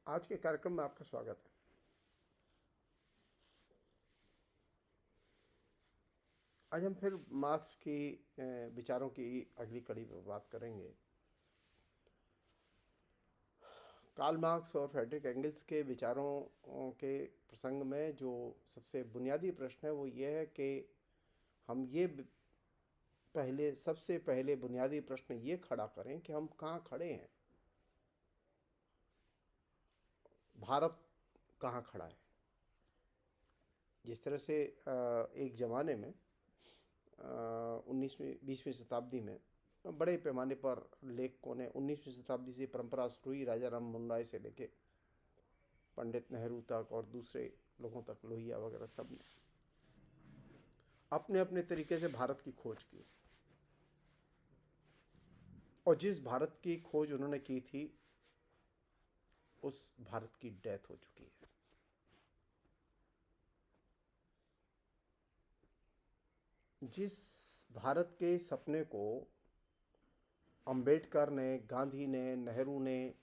आज के कार्यक्रम में आपका स्वागत है। आज हम फिर मार्क्स की विचारों की अगली कड़ी पर बात करेंगे। कार्ल मार्क्स और फ्रेडरिक एंगल्स के विचारों के प्रसंग में जो सबसे बुनियादी प्रश्न है वो ये है कि हम ये सबसे पहले बुनियादी प्रश्न ये खड़ा करें कि हम कहाँ खड़े हैं। भारत कहाँ खड़ा है। जिस तरह से एक ज़माने में 19वीं 20वीं शताब्दी में बड़े पैमाने पर लेखकों ने 19वीं शताब्दी से परंपरा शुरू हुई, राजा राम मोहन राय से लेके पंडित नेहरू तक और दूसरे लोगों तक, लोहिया वगैरह, सब ने अपने अपने तरीके से भारत की खोज की। और जिस भारत की खोज उन्होंने की थी उस भारत की डेथ हो चुकी है। जिस भारत के सपने को अंबेडकर ने, गांधी ने, नेहरू ने,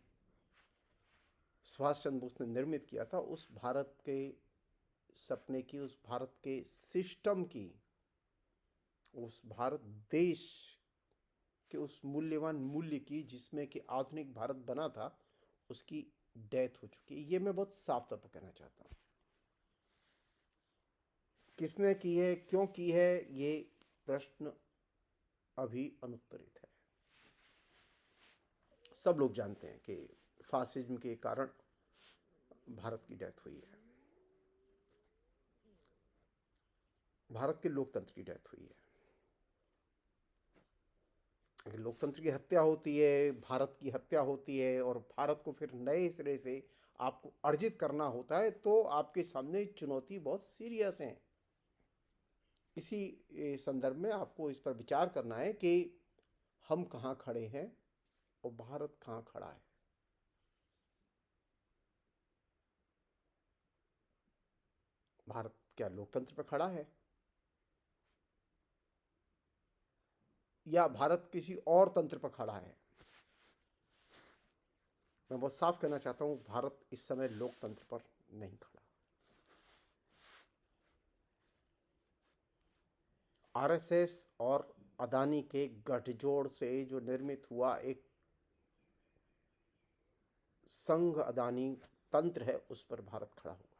सुभाष चंद्र बोस ने निर्मित किया था, उस भारत के सपने की, उस भारत के सिस्टम की, उस भारत देश के उस मूल्यवान मूल्य की जिसमें कि आधुनिक भारत बना था, उसकी डेथ हो चुकी है। ये मैं बहुत साफ तौर पर कहना चाहता हूं। किसने की है, क्यों की है, ये प्रश्न अभी अनुत्तरित है। सब लोग जानते हैं कि फासिज्म के कारण भारत की डेथ हुई है, भारत के लोकतंत्र की डेथ हुई है। अगर लोकतंत्र की हत्या होती है, भारत की हत्या होती है और भारत को फिर नए सिरे से आपको अर्जित करना होता है, तो आपके सामने चुनौती बहुत सीरियस है। इसी संदर्भ में आपको इस पर विचार करना है कि हम कहाँ खड़े हैं और भारत कहाँ खड़ा है। भारत क्या लोकतंत्र पर खड़ा है, या भारत किसी और तंत्र पर खड़ा है? मैं बहुत साफ कहना चाहता हूं, भारत इस समय लोकतंत्र पर नहीं खड़ा। आरएसएस और अदानी के गठजोड़ से जो निर्मित हुआ एक संघ अदानी तंत्र है, उस पर भारत खड़ा हुआ है।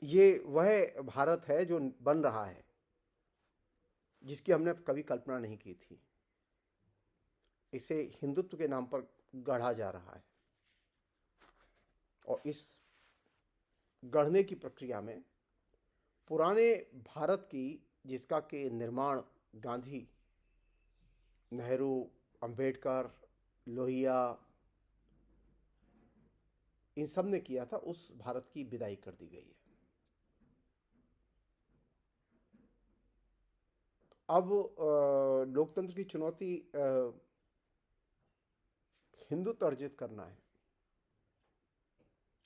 ये वह भारत है जो बन रहा है, जिसकी हमने कभी कल्पना नहीं की थी। इसे हिंदुत्व के नाम पर गढ़ा जा रहा है और इस गढ़ने की प्रक्रिया में पुराने भारत की, जिसका के निर्माण गांधी, नेहरू, अंबेडकर, लोहिया, इन सब ने किया था, उस भारत की विदाई कर दी गई है। अब लोकतंत्र की चुनौती हिंदुत्व अर्जित करना है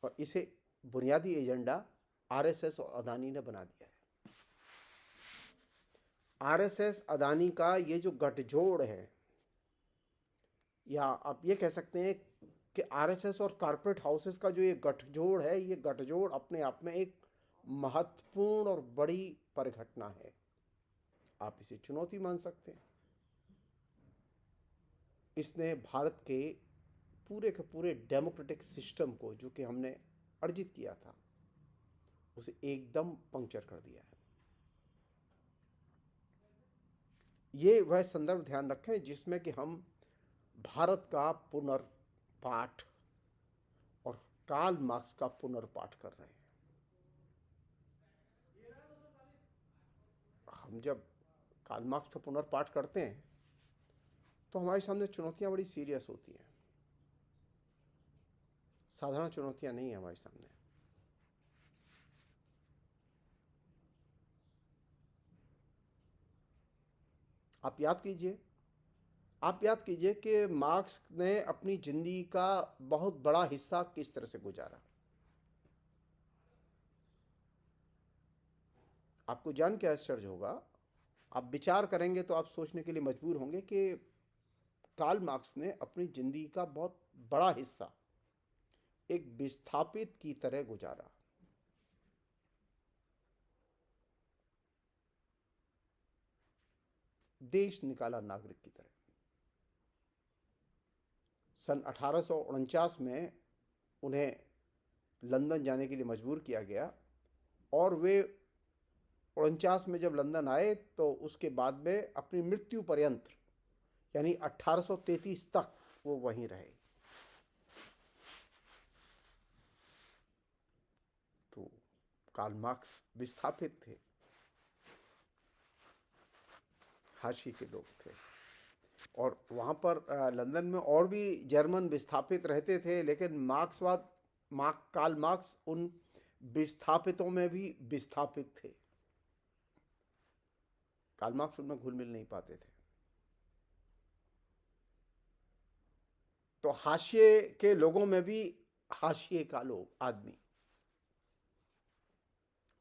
और इसे बुनियादी एजेंडा आरएसएस और अदानी ने बना दिया है। आरएसएस अदानी का ये जो गठजोड़ है, या आप ये कह सकते हैं कि आरएसएस और कॉरपोरेट हाउसेस का जो ये गठजोड़ है, ये गठजोड़ अपने आप में एक महत्वपूर्ण और बड़ी परिघटना है। आप इसे चुनौती मान सकते हैं। इसने भारत के पूरे डेमोक्रेटिक सिस्टम को, जो कि हमने अर्जित किया था, उसे एकदम पंक्चर कर दिया है। ये वह संदर्भ ध्यान रखें जिसमें कि हम भारत का पुनर्पाठ और कार्ल मार्क्स का पुनर्पाठ कर रहे हैं। हम जब कार्ल मार्क्स का पुनर्पाठ करते हैं तो हमारे सामने चुनौतियां बड़ी सीरियस होती हैं। साधारण चुनौतियां नहीं है हमारे सामने। आप याद कीजिए कि मार्क्स ने अपनी जिंदगी का बहुत बड़ा हिस्सा किस तरह से गुजारा। आपको जान के आश्चर्य होगा, आप विचार करेंगे तो आप सोचने के लिए मजबूर होंगे कि कार्ल मार्क्स ने अपनी जिंदगी का बहुत बड़ा हिस्सा एक विस्थापित की तरह गुजारा। देश निकाला नागरिक की तरह। सन 1849 में उन्हें लंदन जाने के लिए मजबूर किया गया और वे 49 में जब लंदन आए तो उसके बाद में अपनी मृत्यु पर्यंत यानी 1833 तक वो वहीं रहे। तो कार्ल मार्क्स विस्थापित थे, हाशिए के लोग थे। और वहाँ पर लंदन में और भी जर्मन विस्थापित रहते थे, लेकिन कार्ल मार्क्स उन विस्थापितों में भी विस्थापित थे। कार्ल मार्क्स उनमें घुल मिल नहीं पाते थे। तो हाशिए के लोगों में भी हाशिए का आदमी,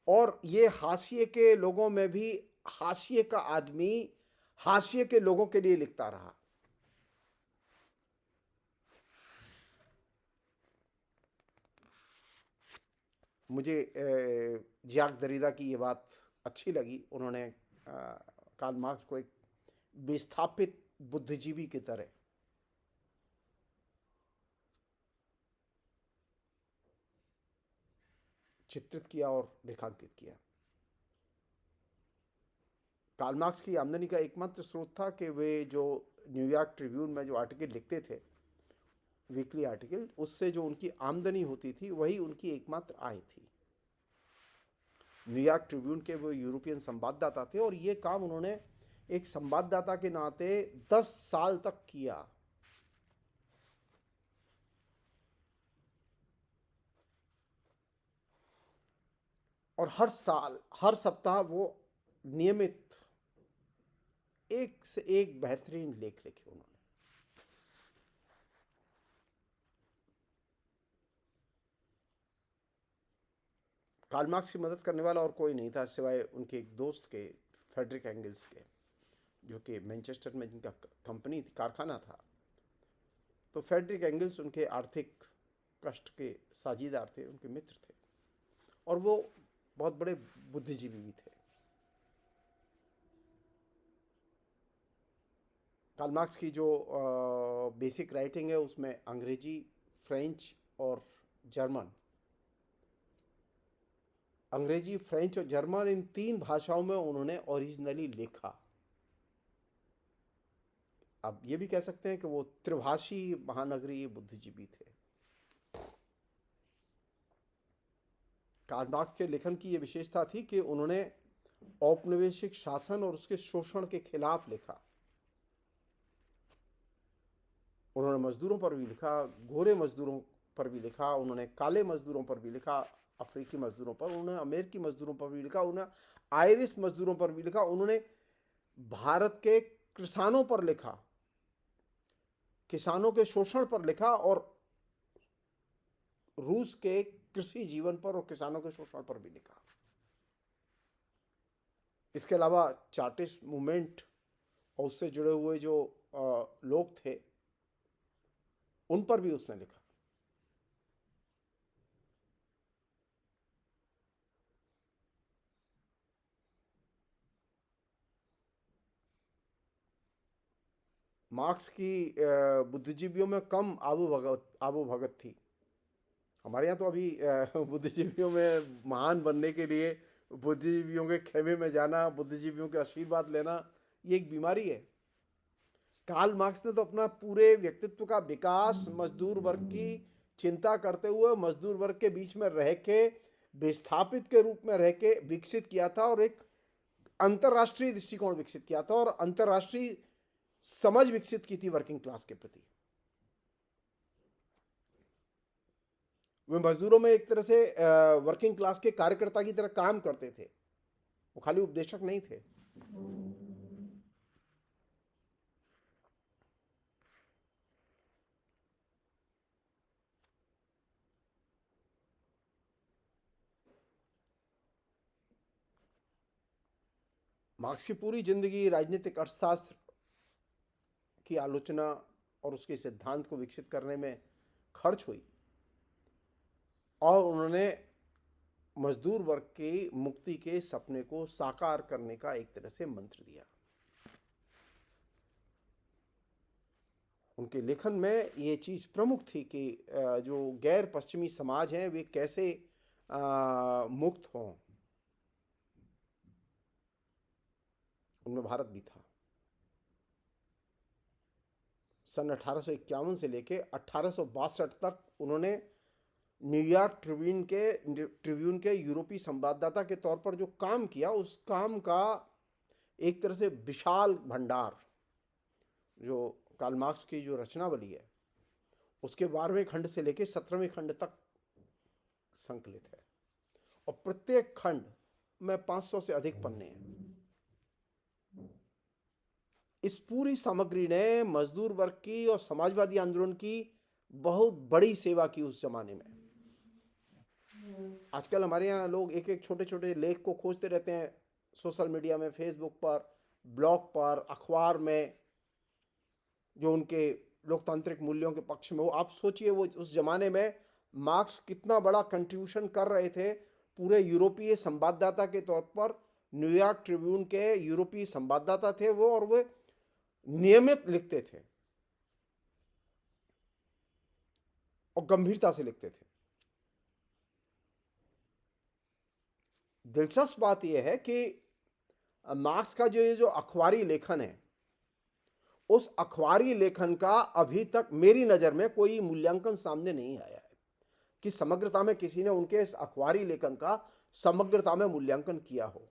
और ये हाशिए के लोगों में भी हाशिए का आदमी हाशिए के लोगों के लिए लिखता रहा। मुझे जैक दरिदा की ये बात अच्छी लगी। उन्होंने कार्ल मार्क्स को एक विस्थापित बुद्धिजीवी की तरह चित्रित किया और रेखांकित किया। कार्ल मार्क्स की आमदनी का एकमात्र स्रोत था कि वे जो न्यूयॉर्क ट्रिब्यून में जो आर्टिकल लिखते थे, वीकली आर्टिकल, उससे जो उनकी आमदनी होती थी वही उनकी एकमात्र आय थी। न्यूयॉर्क ट्रिब्यून के वो यूरोपियन संवाददाता थे और ये काम उन्होंने एक संवाददाता के नाते 10 साल तक किया। और हर सप्ताह वो नियमित एक से एक बेहतरीन लेख लिखे उन्होंने। कार्ल मार्क्स की मदद करने वाला और कोई नहीं था सिवाय उनके एक दोस्त के, फ्रेडरिक एंगल्स के, जो कि मैनचेस्टर में जिनका कंपनी थी, कारखाना था। तो फ्रेडरिक एंगल्स उनके आर्थिक कष्ट के साझीदार थे, उनके मित्र थे, और वो बहुत बड़े बुद्धिजीवी भी थे। कार्ल मार्क्स की जो बेसिक राइटिंग है उसमें अंग्रेजी, फ्रेंच और जर्मन, अंग्रेजी, फ्रेंच और जर्मन, इन 3 भाषाओं में उन्होंने ओरिजिनली लिखा। अब ये भी कह सकते हैं कि वो त्रिभाषी महानगरीय बुद्धिजीवी थे। कार्ल मार्क्स के लेखन की ये विशेषता थी कि उन्होंने औपनिवेशिक शासन और उसके शोषण के खिलाफ लिखा। उन्होंने मजदूरों पर भी लिखा, गोरे मजदूरों पर भी लिखा, उन्होंने काले मजदूरों पर भी लिखा, अफ्रीकी मजदूरों पर, उन्होंने अमेरिकी मजदूरों पर भी लिखा, उन्होंने आयरिश मजदूरों पर भी लिखा, उन्होंने भारत के किसानों पर लिखा, किसानों के शोषण पर लिखा, और रूस के कृषि जीवन पर और किसानों के शोषण पर भी लिखा। इसके अलावा चार्टिस्ट मूवमेंट और उससे जुड़े हुए जो लोग थे उन पर भी उसने लिखा। मार्क्स की बुद्धिजीवियों में कम आबू भगत थी। हमारे यहाँ तो अभी बुद्धिजीवियों में महान बनने के लिए बुद्धिजीवियों के खेमे में जाना, बुद्धिजीवियों के आशीर्वाद लेना, ये एक बीमारी है। कार्ल मार्क्स ने तो अपना पूरे व्यक्तित्व का विकास मजदूर वर्ग की चिंता करते हुए मजदूर वर्ग के बीच में रह के, विस्थापित के रूप में रह के विकसित किया था, और एक अंतरराष्ट्रीय दृष्टिकोण विकसित किया था, और अंतरराष्ट्रीय समझ विकसित की थी वर्किंग क्लास के प्रति। वे मजदूरों में एक तरह से वर्किंग क्लास के कार्यकर्ता की तरह काम करते थे, वो खाली उपदेशक नहीं थे। मार्क्स की पूरी जिंदगी राजनीतिक अर्थशास्त्र की आलोचना और उसके सिद्धांत को विकसित करने में खर्च हुई और उन्होंने मजदूर वर्ग की मुक्ति के सपने को साकार करने का एक तरह से मंत्र दिया। उनके लेखन में ये चीज प्रमुख थी कि जो गैर पश्चिमी समाज हैं वे कैसे मुक्त हों। उनमें भारत भी था। सन 1851 से लेके 1862 तक उन्होंने न्यूयॉर्क ट्रिब्यून के यूरोपीय संवाददाता के तौर पर जो काम किया, उस काम का एक तरह से विशाल भंडार जो कार्ल मार्क्स की जो रचनावली है उसके 12वें खंड से लेकर 17वें खंड तक संकलित है और प्रत्येक खंड में 500 से अधिक पन्ने हैं। इस पूरी सामग्री ने मजदूर वर्ग की और समाजवादी आंदोलन की बहुत बड़ी सेवा की उस जमाने में। आजकल हमारे यहाँ लोग एक एक छोटे छोटे लेख को खोजते रहते हैं सोशल मीडिया में, फेसबुक पर, ब्लॉग पर, अखबार में, जो उनके लोकतांत्रिक मूल्यों के पक्ष में हो। आप सोचिए वो उस जमाने में मार्क्स कितना बड़ा कंट्रीब्यूशन कर रहे थे पूरे यूरोपीय संवाददाता के तौर पर। न्यूयॉर्क ट्रिब्यून के यूरोपीय संवाददाता थे वो, और वे नियमित लिखते थे और गंभीरता से लिखते थे। दिलचस्प बात यह है कि मार्क्स का जो अखबारी लेखन है, उस अखबारी लेखन का अभी तक मेरी नजर में कोई मूल्यांकन सामने नहीं आया है कि समग्रता में किसी ने उनके इस अखबारी लेखन का समग्रता में मूल्यांकन किया हो।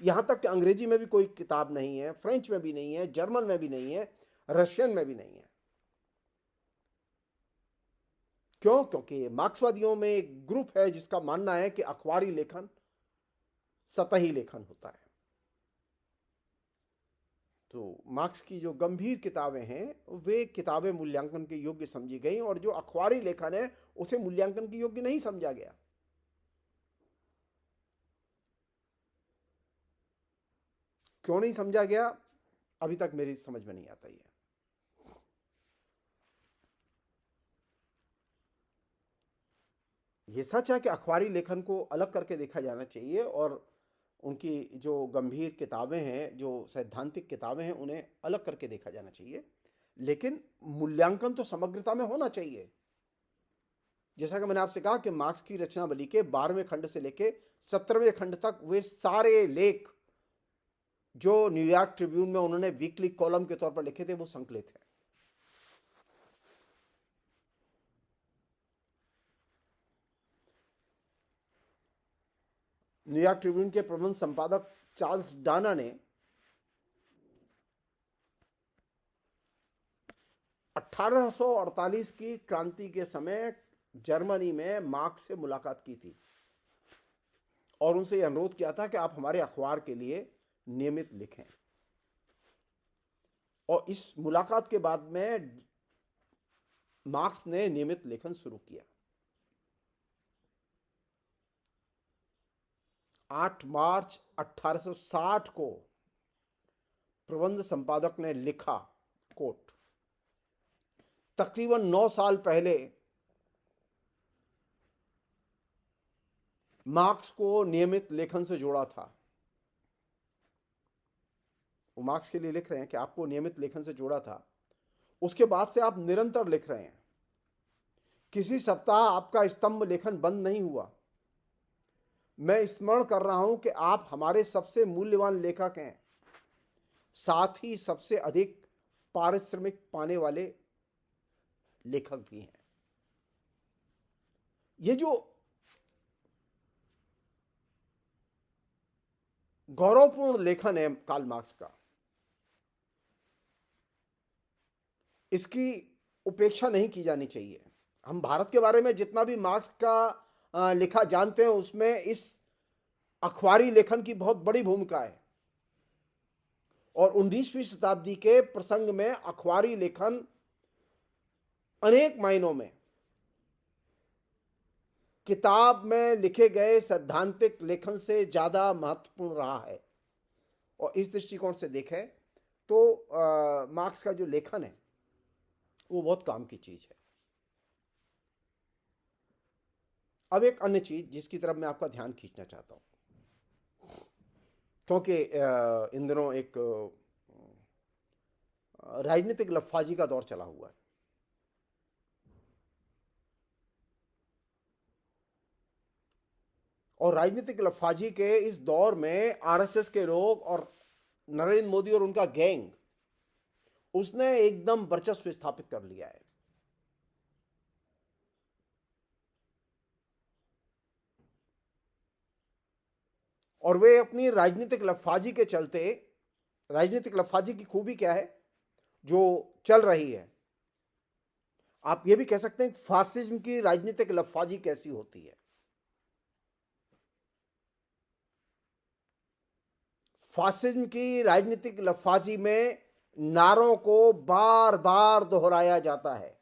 यहां तक कि अंग्रेजी में भी कोई किताब नहीं है, फ्रेंच में भी नहीं है, जर्मन में भी नहीं है, रशियन में भी नहीं है। क्यों? क्योंकि मार्क्सवादियों में एक ग्रुप है जिसका मानना है कि अखबारी लेखन सतही लेखन होता है। तो मार्क्स की जो गंभीर किताबें हैं वे किताबें मूल्यांकन के योग्य समझी गई और जो अखबारी लेखन है उसे मूल्यांकन के योग्य नहीं समझा गया। क्यों नहीं समझा गया अभी तक मेरी समझ में नहीं आता है। ये सच है कि अखबारी लेखन को अलग करके देखा जाना चाहिए और उनकी जो गंभीर किताबें हैं, जो सैद्धांतिक किताबें हैं, उन्हें अलग करके देखा जाना चाहिए, लेकिन मूल्यांकन तो समग्रता में होना चाहिए। जैसा कि मैंने आपसे कहा कि मार्क्स की रचनावली के 12वें खंड से लेके 17वें खंड तक वे सारे लेख जो न्यूयॉर्क ट्रिब्यून में उन्होंने वीकली कॉलम के तौर पर लिखे थे वो संकलित है। न्यूयॉर्क ट्रिब्यून के प्रबंध संपादक चार्ल्स डाना ने 1848 की क्रांति के समय जर्मनी में मार्क्स से मुलाकात की थी और उनसे यह अनुरोध किया था कि आप हमारे अखबार के लिए नियमित लिखें। और इस मुलाकात के बाद में मार्क्स ने नियमित लेखन शुरू किया। 8 मार्च 1860 को प्रबंध संपादक ने लिखा, कोट, तकरीबन 9 साल पहले मार्क्स को नियमित लेखन से जोड़ा था। वो मार्क्स के लिए लिख रहे हैं कि आपको नियमित लेखन से जोड़ा था, उसके बाद से आप निरंतर लिख रहे हैं, किसी सप्ताह आपका स्तंभ लेखन बंद नहीं हुआ। मैं स्मरण कर रहा हूं कि आप हमारे सबसे मूल्यवान लेखक हैं, साथ ही सबसे अधिक पारिश्रमिक पाने वाले लेखक भी हैं। ये जो गौरवपूर्ण लेखन है कार्ल मार्क्स का, इसकी उपेक्षा नहीं की जानी चाहिए। हम भारत के बारे में जितना भी मार्क्स का लिखा जानते हैं उसमें इस अखबारी लेखन की बहुत बड़ी भूमिका है और 19वीं शताब्दी के प्रसंग में अखबारी लेखन अनेक मायनों में किताब में लिखे गए सैद्धांतिक लेखन से ज्यादा महत्वपूर्ण रहा है। और इस दृष्टिकोण से देखें तो मार्क्स का जो लेखन है वो बहुत काम की चीज है। अब एक अन्य चीज जिसकी तरफ मैं आपका ध्यान खींचना चाहता हूं, क्योंकि इन दिनों एक राजनीतिक लफाजी का दौर चला हुआ है। और राजनीतिक लफाजी के इस दौर में आरएसएस के लोग और नरेंद्र मोदी और उनका गैंग, उसने एकदम वर्चस्व स्थापित कर लिया है। और वे अपनी राजनीतिक लफाजी के चलते, राजनीतिक लफाजी की खूबी क्या है जो चल रही है, आप ये भी कह सकते हैं फासिज्म की राजनीतिक लफाजी कैसी होती है। फासिज्म की राजनीतिक लफाजी में नारों को बार बार दोहराया जाता है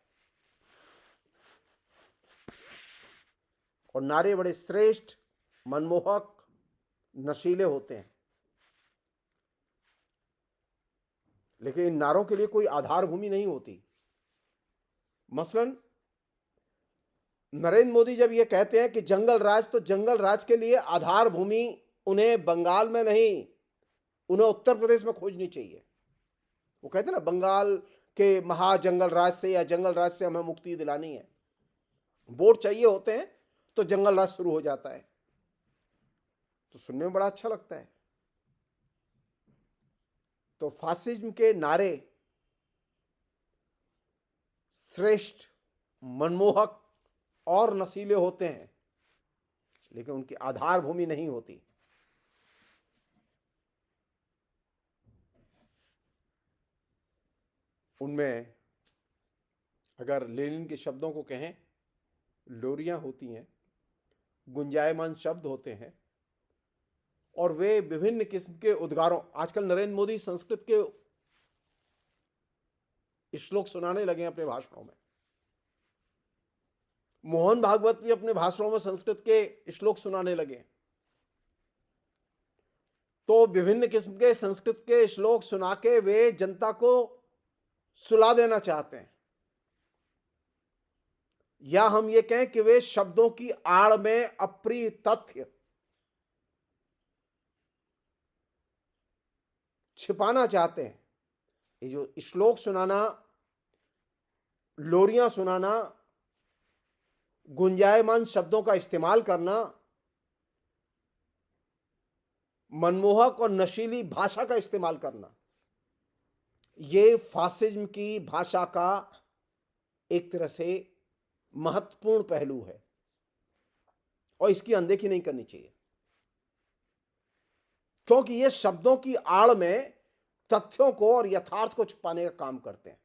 और नारे बड़े श्रेष्ठ, मनमोहक, नशीले होते हैं, लेकिन इन नारों के लिए कोई आधार भूमि नहीं होती। मसलन नरेंद्र मोदी जब ये कहते हैं कि जंगल राज, तो जंगल राज के लिए आधार भूमि उन्हें बंगाल में नहीं, उन्हें उत्तर प्रदेश में खोजनी चाहिए। वो कहते हैं ना, बंगाल के महाजंगल राज से या जंगल राज से हमें मुक्ति दिलानी है। वोट चाहिए होते हैं तो जंगल राज शुरू हो जाता है, तो सुनने में बड़ा अच्छा लगता है। तो फासिज्म के नारे श्रेष्ठ, मनमोहक और नशीले होते हैं, लेकिन उनकी आधार भूमि नहीं होती। उनमें अगर लेनिन के शब्दों को कहें, लोरियां होती हैं, गुंजायमान शब्द होते हैं, और वे विभिन्न किस्म के उद्गारों, आजकल नरेंद्र मोदी संस्कृत के श्लोक सुनाने लगे हैं अपने भाषणों में। मोहन भागवत भी अपने भाषणों में संस्कृत के श्लोक सुनाने लगे। तो विभिन्न किस्म के संस्कृत के श्लोक सुना के वे जनता को सुला देना चाहते हैं, या हम ये कहें कि वे शब्दों की आड़ में अप्रिय तथ्य छिपाना चाहते हैं। ये जो श्लोक सुनाना, लोरियां सुनाना, गुंजायमान शब्दों का इस्तेमाल करना, मनमोहक और नशीली भाषा का इस्तेमाल करना, ये फासिज्म की भाषा का एक तरह से महत्वपूर्ण पहलू है और इसकी अनदेखी नहीं करनी चाहिए, क्योंकि ये शब्दों की आड़ में तथ्यों को और यथार्थ को छुपाने का काम करते हैं।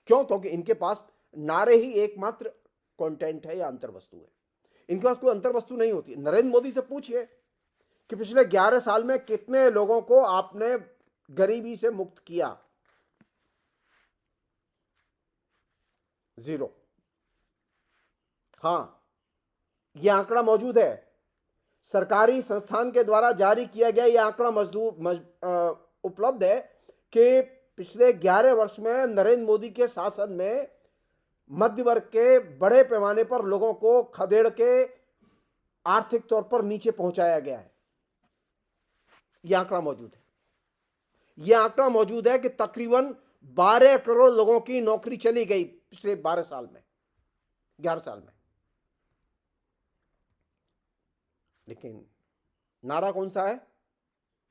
क्यों? क्योंकि इनके पास नारे ही एकमात्र कंटेंट है या अंतर्वस्तु है। इनके पास कोई अंतर्वस्तु नहीं होती। नरेंद्र मोदी से पूछिए कि पिछले 11 साल में कितने लोगों को आपने गरीबी से मुक्त किया? जीरो। हां, यह आंकड़ा मौजूद है, सरकारी संस्थान के द्वारा जारी किया गया यह आंकड़ा उपलब्ध है कि पिछले 11 वर्ष में नरेंद्र मोदी के शासन में मध्य वर्ग के बड़े पैमाने पर लोगों को खदेड़ के आर्थिक तौर पर नीचे पहुंचाया गया है। यह आंकड़ा मौजूद है। यह आंकड़ा मौजूद है कि तकरीबन 12 करोड़ लोगों की नौकरी चली गई पिछले 12 साल में, 11 साल में। लेकिन नारा कौन सा है?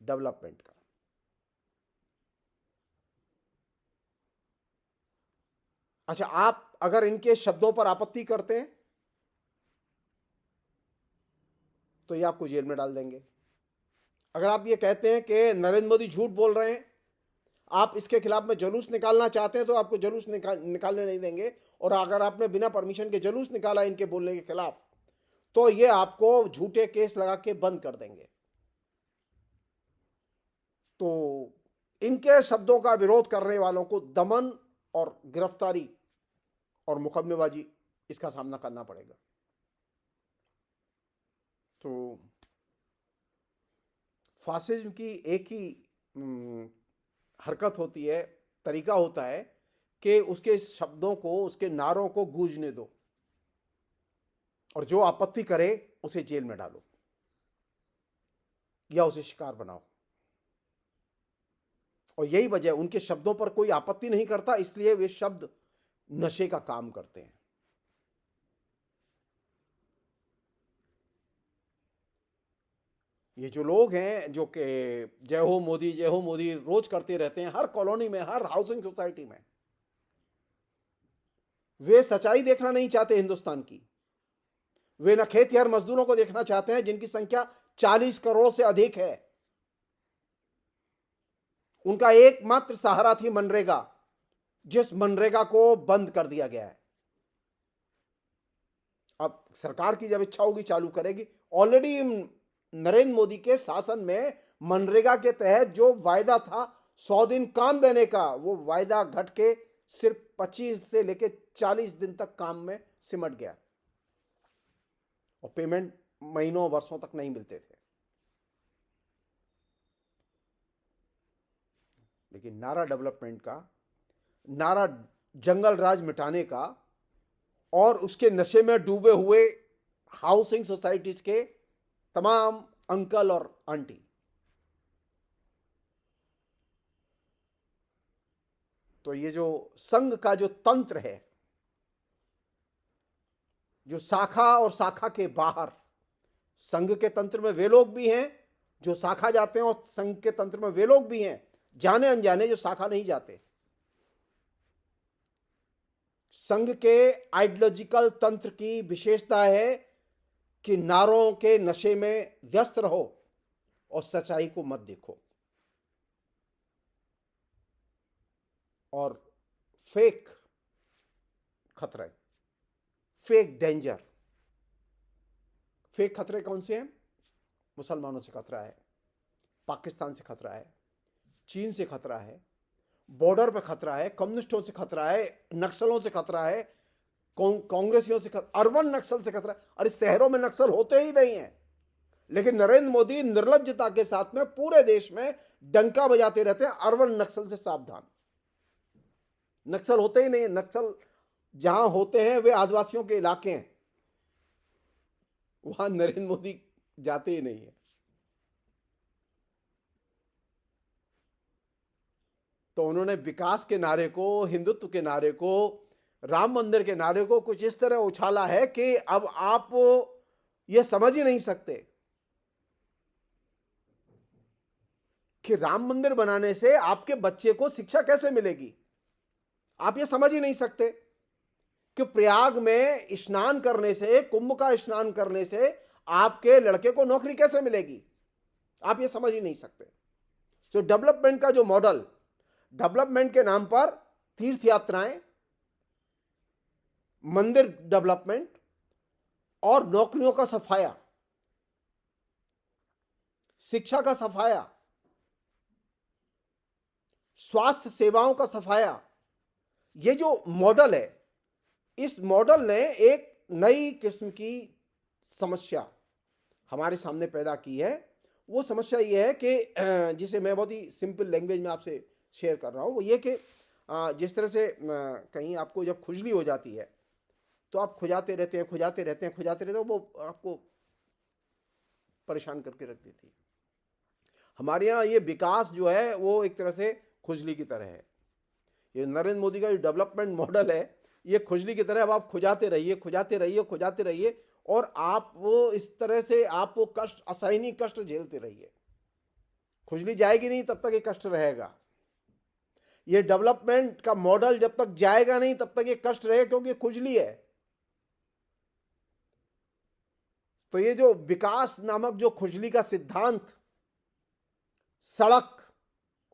डेवलपमेंट का। अच्छा, आप अगर इनके शब्दों पर आपत्ति करते हैं तो ये आपको जेल में डाल देंगे। अगर आप ये कहते हैं कि नरेंद्र मोदी झूठ बोल रहे हैं, आप इसके खिलाफ में जुलूस निकालना चाहते हैं, तो आपको जुलूस निकालने नहीं देंगे। और अगर आपने बिना परमिशन के जुलूस निकाला इनके बोलने के खिलाफ, तो ये आपको झूठे केस लगा के बंद कर देंगे। तो इनके शब्दों का विरोध करने वालों को दमन और गिरफ्तारी और मुकदमेबाजी, इसका सामना करना पड़ेगा। तो फासिज्म की एक ही हरकत होती है, तरीका होता है कि उसके शब्दों को, उसके नारों को गूंजने दो और जो आपत्ति करे उसे जेल में डालो या उसे शिकार बनाओ। और यही वजह, उनके शब्दों पर कोई आपत्ति नहीं करता, इसलिए वे शब्द नशे का काम करते हैं। ये जो लोग हैं जो कि जय हो मोदी रोज करते रहते हैं, हर कॉलोनी में, हर हाउसिंग सोसाइटी में, वे सच्चाई देखना नहीं चाहते हिंदुस्तान की। वे न खेतिहर मजदूरों को देखना चाहते हैं जिनकी संख्या 40 करोड़ से अधिक है। उनका एकमात्र सहारा थी मनरेगा, जिस मनरेगा को बंद कर दिया गया है। अब सरकार की जब इच्छा होगी चालू करेगी। ऑलरेडी नरेंद्र मोदी के शासन में मनरेगा के तहत जो वायदा था 100 दिन काम देने का, वो वायदा घट के सिर्फ 25 से लेकर 40 दिन तक काम में सिमट गया और पेमेंट महीनों वर्षों तक नहीं मिलते थे। लेकिन नारा डेवलपमेंट का, नारा जंगल राज मिटाने का और उसके नशे में डूबे हुए हाउसिंग सोसाइटीज के तमाम अंकल और आंटी, तो ये जो संघ का जो तंत्र है, जो शाखा और शाखा के बाहर, संघ के तंत्र में वे लोग भी हैं जो शाखा जाते हैं और संघ के तंत्र में वे लोग भी हैं जाने अनजाने जो शाखा नहीं जाते। संघ के आइडियोलॉजिकल तंत्र की विशेषता है कि नारों के नशे में व्यस्त रहो और सच्चाई को मत देखो। और फेक खतरे, फेक डेंजर, फेक खतरे कौन से हैं? मुसलमानों से खतरा है, पाकिस्तान से खतरा है, चीन से खतरा है, बॉर्डर पे खतरा है, कम्युनिस्टों से खतरा है, नक्सलों से खतरा है, कांग्रेसियों से खतरा, अर्बन नक्सल से खतरा। अरे शहरों में नक्सल होते ही नहीं है, लेकिन नरेंद्र मोदी निर्लज्जता के साथ में पूरे देश में डंका बजाते रहते हैं, अर्बन नक्सल से सावधान। नक्सल होते ही नहीं है। नक्सल जहां होते हैं वे आदिवासियों के इलाके हैं, वहां नरेंद्र मोदी जाते ही नहीं है। तो उन्होंने विकास के नारे को, हिंदुत्व के नारे को, राम मंदिर के नारे को कुछ इस तरह उछाला है कि अब आप ये समझ ही नहीं सकते कि राम मंदिर बनाने से आपके बच्चे को शिक्षा कैसे मिलेगी। आप ये समझ ही नहीं सकते कि प्रयाग में स्नान करने से, कुंभ का स्नान करने से आपके लड़के को नौकरी कैसे मिलेगी। आप ये समझ ही नहीं सकते। तो डेवलपमेंट का जो मॉडल, डेवलपमेंट के नाम पर तीर्थ यात्राएं, मंदिर डेवलपमेंट और नौकरियों का सफाया, शिक्षा का सफाया, स्वास्थ्य सेवाओं का सफाया, ये जो मॉडल है, इस मॉडल ने एक नई किस्म की समस्या हमारे सामने पैदा की है। वो समस्या ये है कि जिसे मैं बहुत ही सिंपल लैंग्वेज में आपसे शेयर कर रहा हूं, वो ये कि जिस तरह से कहीं आपको जब खुजली हो जाती है तो आप खुजाते रहते हैं, वो आपको परेशान करके रख देती है। हमारे यहाँ ये विकास जो है वो एक तरह से खुजली की तरह है। ये नरेंद्र मोदी का जो डेवलपमेंट मॉडल है, ये खुजली की तरह। अब आप खुजाते रहिए और आप वो इस तरह से आप वो कष्ट, असहनीय कष्ट झेलते रहिए। खुजली जाएगी नहीं तब तक ये कष्ट रहेगा। ये डेवलपमेंट का मॉडल जब तक जाएगा नहीं तब तक ये कष्ट रहेगा, क्योंकि खुजली है। तो ये जो विकास नामक जो खुजली का सिद्धांत सड़क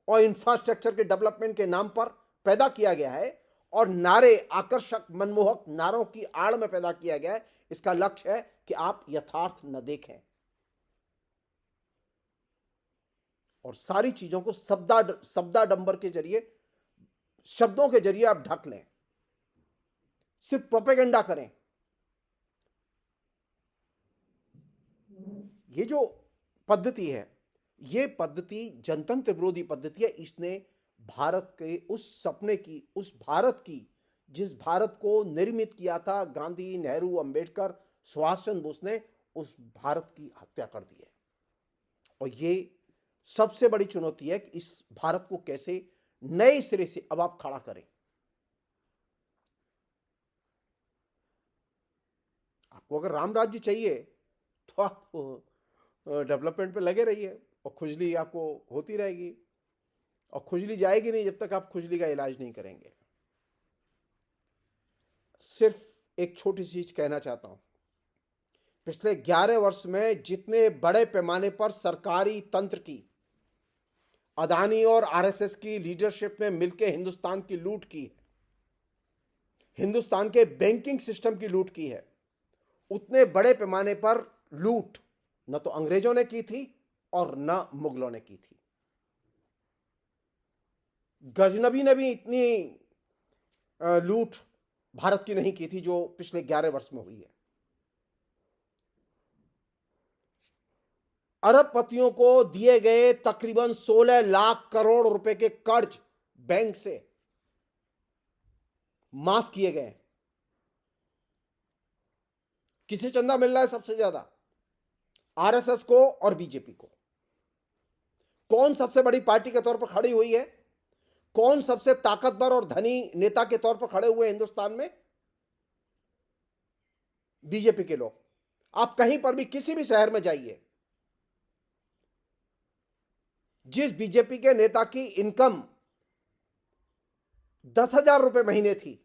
और इंफ्रास्ट्रक्चर के डेवलपमेंट के नाम पर पैदा किया गया है और नारे, आकर्षक मनमोहक नारों की आड़ में पैदा किया गया है, इसका लक्ष्य है कि आप यथार्थ न देखें और सारी चीजों को शब्दाडंबर के जरिए, शब्दों के जरिए आप ढक लें, सिर्फ प्रोपेगेंडा करें। ये जो पद्धति है ये पद्धति जनतंत्र विरोधी पद्धति है। इसने भारत के उस सपने की, उस भारत की, जिस भारत को निर्मित किया था गांधी, नेहरू, अंबेडकर, सुभाष चंद्र बोस ने, उस भारत की हत्या कर दी है। और ये सबसे बड़ी चुनौती है कि इस भारत को कैसे नए सिरे से अब आप खड़ा करें। आपको अगर राम राज्य चाहिए तो आप डेवलपमेंट पे लगे रहिए और खुजली आपको होती रहेगी, और खुजली जाएगी नहीं जब तक आप खुजली का इलाज नहीं करेंगे। सिर्फ एक छोटी सी चीज कहना चाहता हूं, पिछले 11 वर्ष में जितने बड़े पैमाने पर सरकारी तंत्र की, अदानी और आरएसएस की लीडरशिप ने मिलकर हिंदुस्तान की लूट की है, हिंदुस्तान के बैंकिंग सिस्टम की लूट की है, उतने बड़े पैमाने पर लूट न तो अंग्रेजों ने की थी और न मुगलों ने की थी। गजनबी ने भी इतनी लूट भारत की नहीं की थी जो पिछले 11 वर्ष में हुई है। अरबपतियों को दिए गए तकरीबन 16 लाख करोड़ रुपए के कर्ज बैंक से माफ किए गए। किसे चंदा मिल रहा है सबसे ज्यादा? आरएसएस को और बीजेपी को। कौन सबसे बड़ी पार्टी के तौर पर खड़ी हुई है? कौन सबसे ताकतवर और धनी नेता के तौर पर खड़े हुए हिंदुस्तान में? बीजेपी के लोग। आप कहीं पर भी किसी भी शहर में जाइए, जिस बीजेपी के नेता की इनकम 10,000 रुपए महीने थी,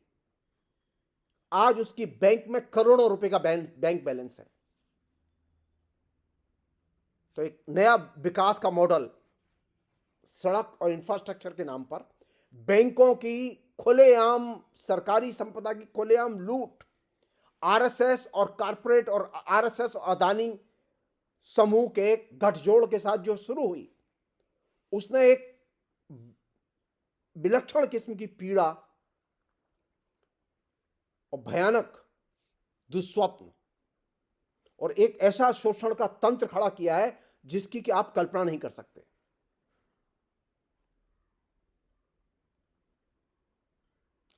आज उसकी बैंक में करोड़ों रुपए का बैंक बैलेंस है। तो एक नया विकास का मॉडल, सड़क और इंफ्रास्ट्रक्चर के नाम पर बैंकों की खुलेआम, सरकारी संपदा की खुलेआम लूट, आरएसएस और कॉर्पोरेट और आरएसएस और अदानी समूह के गठजोड़ के साथ जो शुरू हुई, उसने एक विलक्षण किस्म की पीड़ा और भयानक दुस्वप्न और एक ऐसा शोषण का तंत्र खड़ा किया है जिसकी कि आप कल्पना नहीं कर सकते।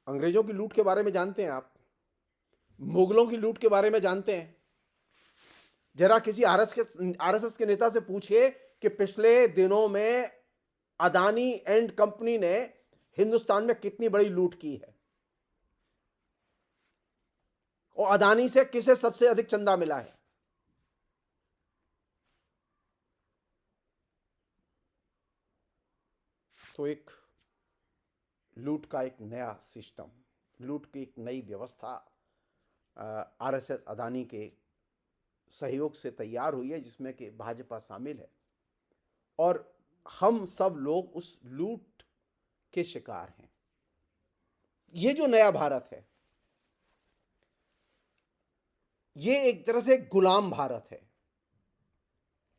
अंग्रेजों की लूट के बारे में जानते हैं आप? मुगलों की लूट के बारे में जानते हैं? जरा किसी आरएसएस के नेता से पूछिए कि पिछले दिनों में अदानी एंड कंपनी ने हिंदुस्तान में कितनी बड़ी लूट की है, और अदानी से किसे सबसे अधिक चंदा मिला है। तो एक लूट का एक नया सिस्टम, लूट की एक नई व्यवस्था आरएसएस अदानी के सहयोग से तैयार हुई है, जिसमें कि भाजपा शामिल है, और हम सब लोग उस लूट के शिकार हैं। ये जो नया भारत है, ये एक तरह से गुलाम भारत है।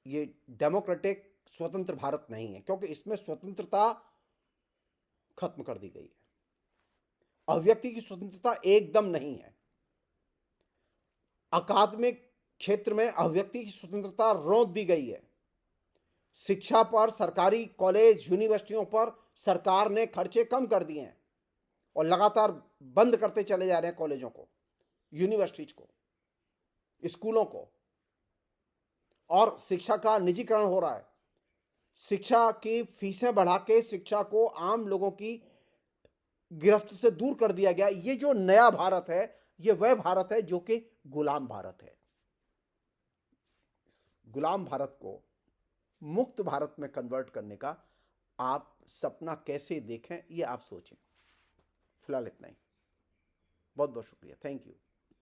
ये डेमोक्रेटिक स्वतंत्र भारत नहीं है, क्योंकि इसमें स्वतंत्रता खत्म कर दी गई है। अभिव्यक्ति की स्वतंत्रता एकदम नहीं है। अकादमिक क्षेत्र में अभिव्यक्ति की स्वतंत्रता रोक दी गई है। शिक्षा पर, सरकारी कॉलेज यूनिवर्सिटियों पर सरकार ने खर्चे कम कर दिए हैं और लगातार बंद करते चले जा रहे हैं कॉलेजों को, यूनिवर्सिटीज को, स्कूलों को, और शिक्षा का निजीकरण हो रहा है। शिक्षा की फीसें बढ़ा के शिक्षा को आम लोगों की गिरफ्त से दूर कर दिया गया। ये जो नया भारत है, ये वह भारत है जो कि गुलाम भारत है। गुलाम भारत को मुक्त भारत में कन्वर्ट करने का आप सपना कैसे देखें, ये आप सोचें। फिलहाल इतना ही। बहुत बहुत शुक्रिया। Thank you.